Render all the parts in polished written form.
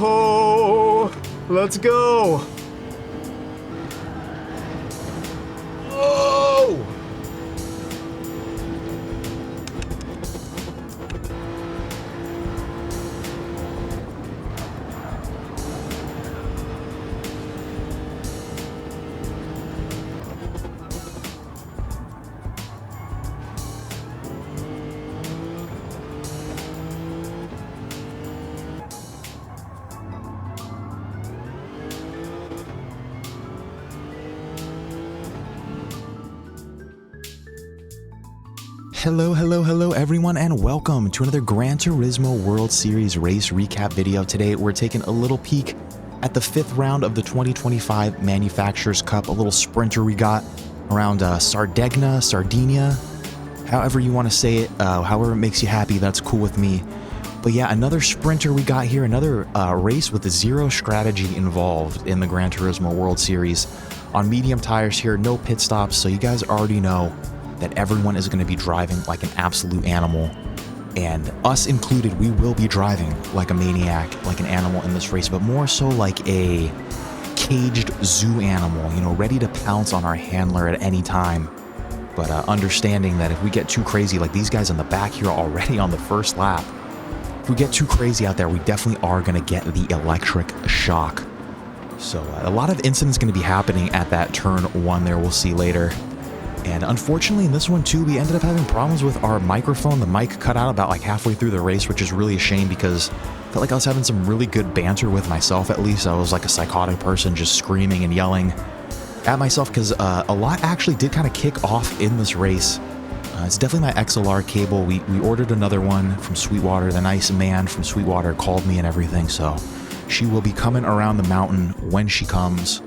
ho! Let's go! Oh! Hello everyone, and welcome to another Gran Turismo World Series race recap video. Today we're taking a little peek at the 5th round of the 2025 Manufacturers Cup, a little sprinter we got around Sardinia, however you want to say it, however it makes you happy, that's cool with me. But yeah, another sprinter we got here, another race with zero strategy involved in the Gran Turismo World Series. On medium tires here, no pit stops, so you guys already know that everyone is going to be driving like an absolute animal, and us included. We will be driving like a maniac, like an animal in this race, but more so like a caged zoo animal, you know, ready to pounce on our handler at any time. But understanding that if we get too crazy, like these guys in the back here already on the first lap, if we get too crazy out there, we definitely are going to get the electric shock. So a lot of incidents going to be happening at that turn 1 there, we'll see later. And unfortunately in this one too, we ended up having problems with our microphone. The mic cut out about like halfway through the race, which is really a shame because I felt like I was having some really good banter with myself. At least I was like a psychotic person just screaming and yelling at myself because a lot actually did kind of kick off in this race. It's definitely my XLR cable. We ordered another one from Sweetwater. The nice man from Sweetwater called me and everything, so she will be coming around the mountain when she comes.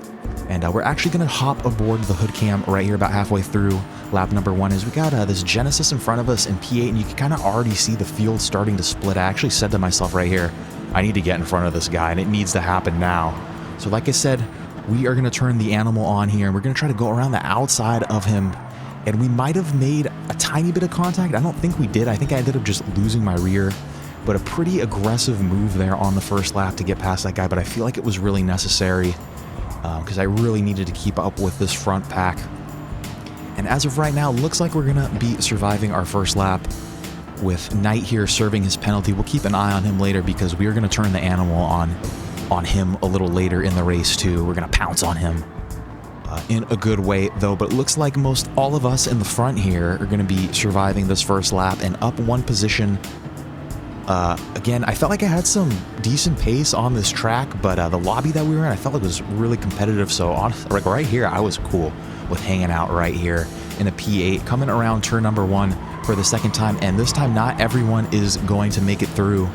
And we're actually going to hop aboard the hood cam right here about halfway through lap number 1. Is we got this Genesis in front of us in P8, and you can kind of already see the field starting to split. I actually said to myself right here, I need to get in front of this guy, and it needs to happen now. So like I said, we are going to turn the animal on here, and we're going to try to go around the outside of him. And we might have made a tiny bit of contact. I don't think we did. I think I ended up just losing my rear. But a pretty aggressive move there on the first lap to get past that guy, but I feel like it was really necessary, because I really needed to keep up with this front pack. And as of right now, looks like we're gonna be surviving our first lap with Knight here serving his penalty. We'll keep an eye on him later because we are gonna turn the animal on him a little later in the race too. We're gonna pounce on him in a good way though, but it looks like most all of us in the front here are gonna be surviving this first lap and up 1 position. Again, I felt like I had some decent pace on this track, but the lobby that we were in, I felt like it was really competitive. So honestly, like right here, I was cool with hanging out right here in a P8, coming around turn number 1 for the second time. And this time, not everyone is going to make it through.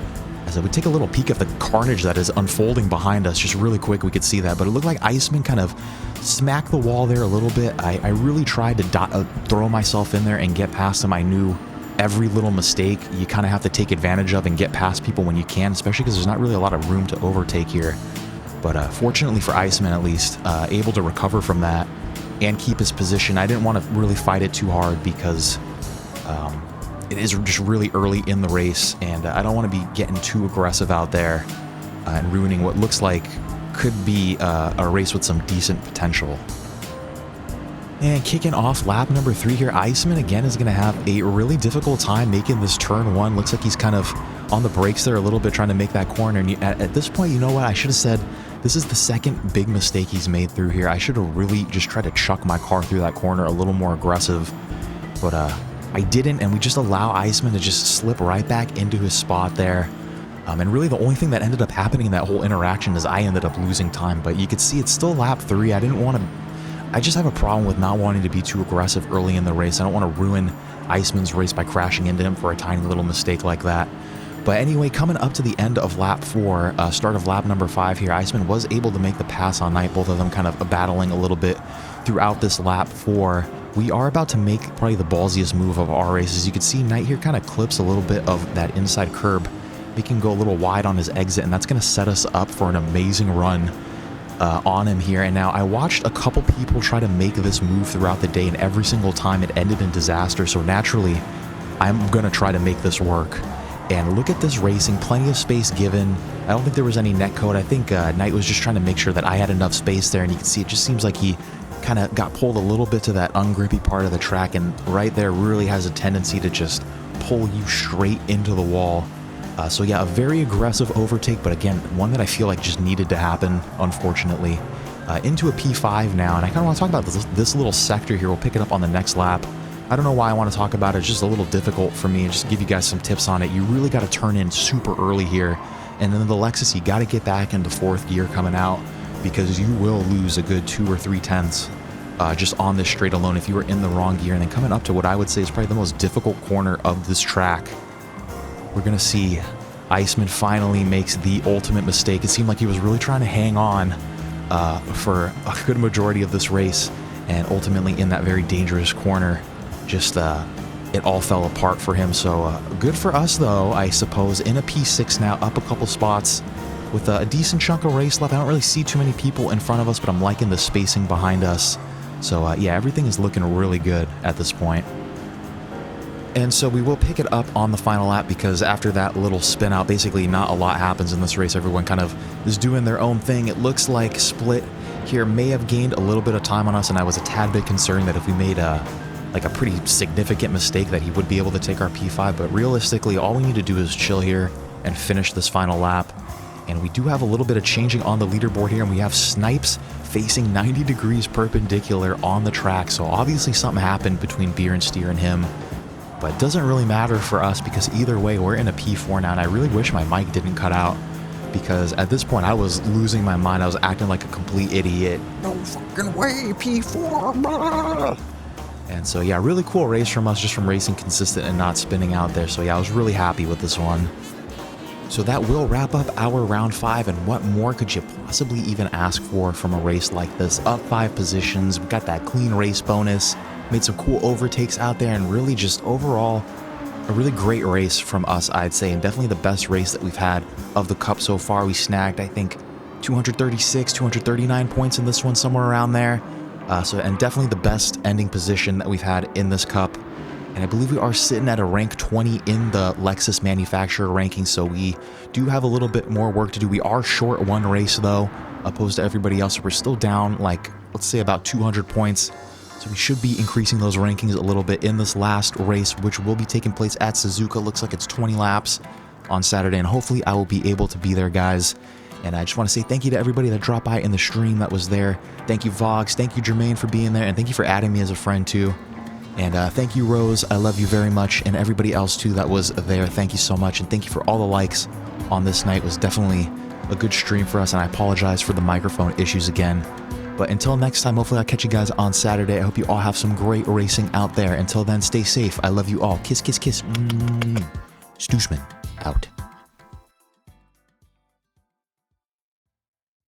As I would take a little peek at the carnage that is unfolding behind us, just really quick, we could see that. But it looked like Iceman kind of smacked the wall there a little bit. I really tried to throw myself in there and get past him. I knew every little mistake you kind of have to take advantage of and get past people when you can, especially because there's not really a lot of room to overtake here. But fortunately for Iceman, at least, able to recover from that and keep his position. I didn't want to really fight it too hard because it is just really early in the race, and I don't want to be getting too aggressive out there and ruining what looks like could be a race with some decent potential. And kicking off lap number 3 here, Iceman again is going to have a really difficult time making this turn 1. Looks like he's kind of on the brakes there a little bit, trying to make that corner. And at this point, you know what? I should have said this is the second big mistake he's made through here. I should have really just tried to chuck my car through that corner a little more aggressive. But I didn't, and we just allow Iceman to just slip right back into his spot there. And really the only thing that ended up happening in that whole interaction is I ended up losing time. But you could see it's still lap 3. I just have a problem with not wanting to be too aggressive early in the race. I don't want to ruin Iceman's race by crashing into him for a tiny little mistake like that. But anyway, coming up to the end of lap 4, start of lap number 5 here, Iceman was able to make the pass on Knight, both of them kind of battling a little bit throughout this lap 4. We are about to make probably the ballsiest move of our race. As you can see, Knight here kind of clips a little bit of that inside curb, making him go a little wide on his exit, and that's going to set us up for an amazing run on him here. And now I watched a couple people try to make this move throughout the day, and every single time it ended in disaster. So naturally, I'm going to try to make this work. And look at this racing, plenty of space given. I don't think there was any net code. I think Knight was just trying to make sure that I had enough space there, and you can see it just seems like he kind of got pulled a little bit to that ungrippy part of the track, and right there really has a tendency to just pull you straight into the wall. So yeah, a very aggressive overtake, but again, one that I feel like just needed to happen, unfortunately. Into a P5 now, and I kind of want to talk about this little sector here. We'll pick it up on the next lap. I don't know why I want to talk about it. It's just a little difficult for me, and just give you guys some tips on it. You really got to turn in super early here, and then the Lexus, you got to get back into 4th gear coming out, because you will lose a good 2 or 3 tenths just on this straight alone if you were in the wrong gear. And then coming up to what I would say is probably the most difficult corner of this track, we're going to see Iceman finally makes the ultimate mistake. It seemed like he was really trying to hang on for a good majority of this race, and ultimately in that very dangerous corner, just it all fell apart for him. So good for us though, I suppose, in a P6 now, up a couple spots with a decent chunk of race left. I don't really see too many people in front of us, but I'm liking the spacing behind us. So yeah, everything is looking really good at this point. And so we will pick it up on the final lap, because after that little spin out, basically not a lot happens in this race. Everyone kind of is doing their own thing. It looks like Split here may have gained a little bit of time on us, and I was a tad bit concerned that if we made a pretty significant mistake that he would be able to take our P5, but realistically all we need to do is chill here and finish this final lap. And we do have a little bit of changing on the leaderboard here, and we have Snipes facing 90 degrees perpendicular on the track. So obviously something happened between Beer and Steer and him. But it doesn't really matter for us, because either way, we're in a P4 now, and I really wish my mic didn't cut out, because at this point, I was losing my mind. I was acting like a complete idiot. No fucking way, P4! Blah. And so, yeah, really cool race from us, just from racing consistent and not spinning out there. So, yeah, I was really happy with this one. So that will wrap up our round 5, and what more could you possibly even ask for from a race like this? Up 5 positions, we got that clean race bonus, made some cool overtakes out there, and really just overall a really great race from us, I'd say, and definitely the best race that we've had of the Cup so far. We snagged, I think, 236, 239 points in this one, somewhere around there. And definitely the best ending position that we've had in this Cup. And I believe we are sitting at a rank 20 in the Lexus manufacturer ranking, so we do have a little bit more work to do. We are short 1 race, though, opposed to everybody else. So we're still down, like, let's say about 200 points. So we should be increasing those rankings a little bit in this last race, which will be taking place at Suzuka. Looks like it's 20 laps on Saturday, and hopefully I will be able to be there, guys. And I just want to say thank you to everybody that dropped by in the stream that was there. Thank you, Vox. Thank you, Jermaine, for being there, and thank you for adding me as a friend, too. And thank you, Rose. I love you very much. And everybody else, too, that was there. Thank you so much. And thank you for all the likes on this night. It was definitely a good stream for us. And I apologize for the microphone issues again. But until next time, hopefully I'll catch you guys on Saturday. I hope you all have some great racing out there. Until then, stay safe. I love you all. Kiss, kiss, kiss. Stoosman out.